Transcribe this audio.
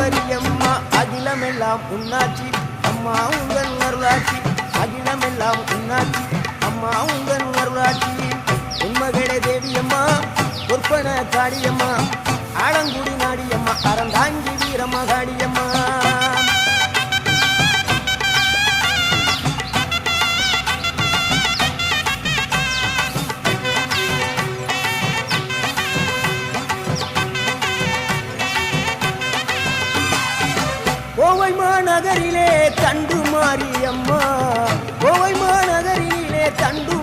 ஈஸ்வரியம்மா அகிலமெல்லாம் உன்னாட்சி அம்மா உங்கள் அருளாட்சி அகிலமெல்லாம் உன்னாட்சி அம்மா உங்கள் அருளாட்சி உண்மகளே தேவியம்மா பொற்பன காளியம்மா ஆலங்குடி நாடியம்மா அறந்தாங்கி வீரம்மா காளியம்மா கோவை மாநகரிலே தண்டு மாரியம்மா கோவை மாநகரிலே தண்டு